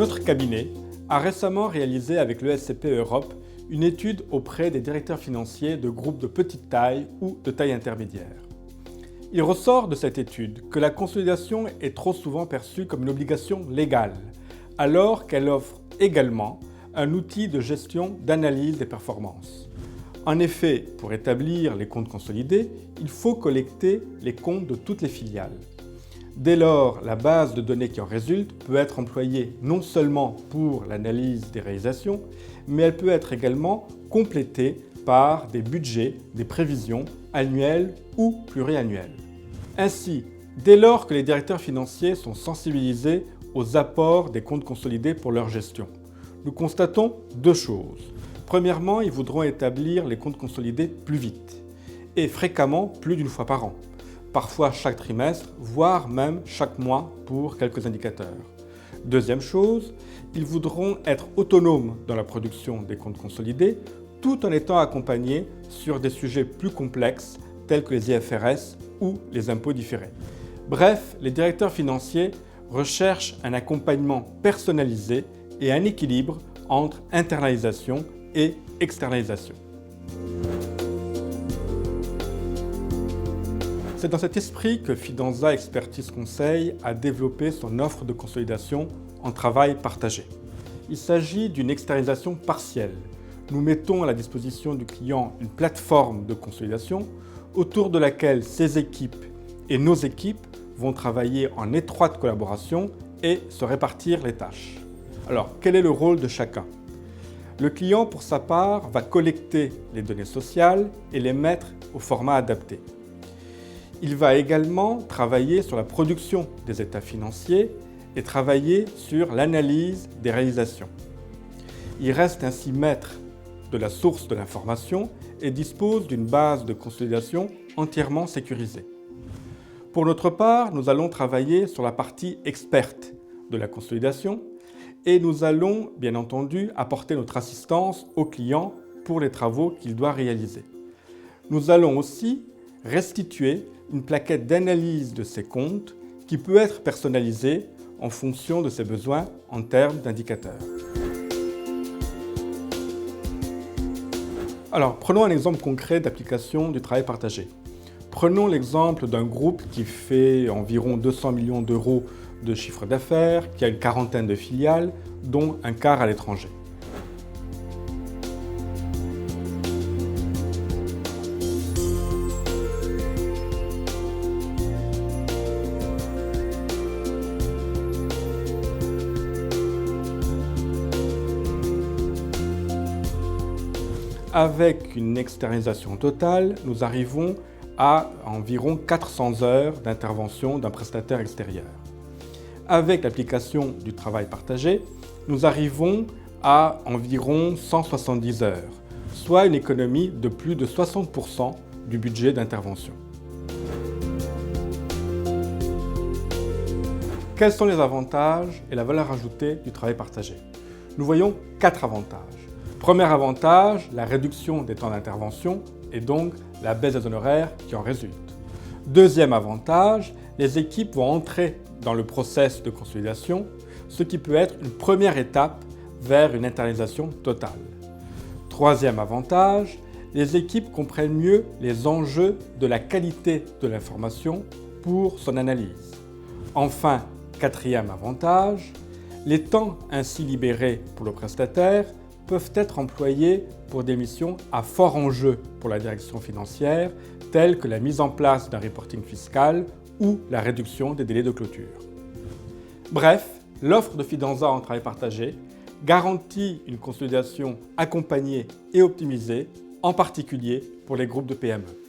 Notre cabinet a récemment réalisé avec l'ESCP Europe une étude auprès des directeurs financiers de groupes de petite taille ou de taille intermédiaire. Il ressort de cette étude que la consolidation est trop souvent perçue comme une obligation légale, alors qu'elle offre également un outil de gestion d'analyse des performances. En effet, pour établir les comptes consolidés, il faut collecter les comptes de toutes les filiales. Dès lors, la base de données qui en résulte peut être employée non seulement pour l'analyse des réalisations, mais elle peut être également complétée par des budgets, des prévisions annuelles ou pluriannuelles. Ainsi, dès lors que les directeurs financiers sont sensibilisés aux apports des comptes consolidés pour leur gestion, nous constatons deux choses. Premièrement, ils voudront établir les comptes consolidés plus vite et fréquemment plus d'une fois par an, parfois chaque trimestre, voire même chaque mois pour quelques indicateurs. Deuxième chose, ils voudront être autonomes dans la production des comptes consolidés tout en étant accompagnés sur des sujets plus complexes tels que les IFRS ou les impôts différés. Bref, les directeurs financiers recherchent un accompagnement personnalisé et un équilibre entre internalisation et externalisation. C'est dans cet esprit que Fidanza Expertise Conseil a développé son offre de consolidation en travail partagé. Il s'agit d'une externalisation partielle. Nous mettons à la disposition du client une plateforme de consolidation autour de laquelle ses équipes et nos équipes vont travailler en étroite collaboration et se répartir les tâches. Alors, quel est le rôle de chacun ? Le client, pour sa part, va collecter les données sociales et les mettre au format adapté. Il va également travailler sur la production des états financiers et travailler sur l'analyse des réalisations. Il reste ainsi maître de la source de l'information et dispose d'une base de consolidation entièrement sécurisée. Pour notre part, nous allons travailler sur la partie experte de la consolidation et nous allons, bien entendu, apporter notre assistance au client pour les travaux qu'il doit réaliser. Nous allons aussi restituer une plaquette d'analyse de ses comptes qui peut être personnalisée en fonction de ses besoins en termes d'indicateurs. Alors, prenons un exemple concret d'application du travail partagé. Prenons l'exemple d'un groupe qui fait environ 200 millions d'euros de chiffre d'affaires, qui a une quarantaine de filiales, dont un quart à l'étranger. Avec une externalisation totale, nous arrivons à environ 400 heures d'intervention d'un prestataire extérieur. Avec l'application du travail partagé, nous arrivons à environ 170 heures, soit une économie de plus de 60% du budget d'intervention. Quels sont les avantages et la valeur ajoutée du travail partagé ? Nous voyons 4 avantages. Premier avantage, la réduction des temps d'intervention et donc la baisse des honoraires qui en résulte. Deuxième avantage, les équipes vont entrer dans le process de consolidation, ce qui peut être une première étape vers une internalisation totale. Troisième avantage, les équipes comprennent mieux les enjeux de la qualité de l'information pour son analyse. Enfin, quatrième avantage, les temps ainsi libérés pour le prestataire peuvent être employés pour des missions à fort enjeu pour la direction financière, telles que la mise en place d'un reporting fiscal ou la réduction des délais de clôture. Bref, l'offre de Fidanza en travail partagé garantit une consolidation accompagnée et optimisée, en particulier pour les groupes de PME.